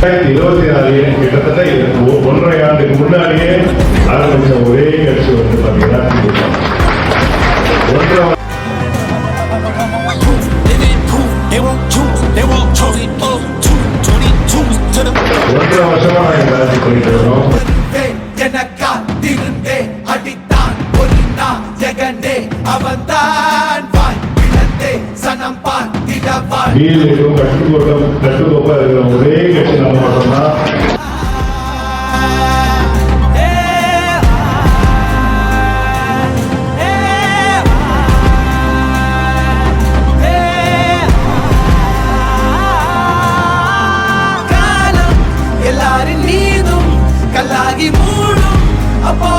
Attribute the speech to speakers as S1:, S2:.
S1: 2024 கிட்டத்தட்ட 1.5 ஆண்டுக்கு முன்னாடியே ஆரம்பிச்ச ஒரே கட்சி வந்து பாத்தீங்கன்னா ஒன்றரை வருஷமா நாங்க வேலை பண்ணிட்டு இருக்கோம். கட்டுக்கோப்பா இருக்கிற ஒரே கட்சி நம்ம மட்டும்தான்.
S2: எல்லாரின் மீதும் கல்லாகி மூடும் அப்போ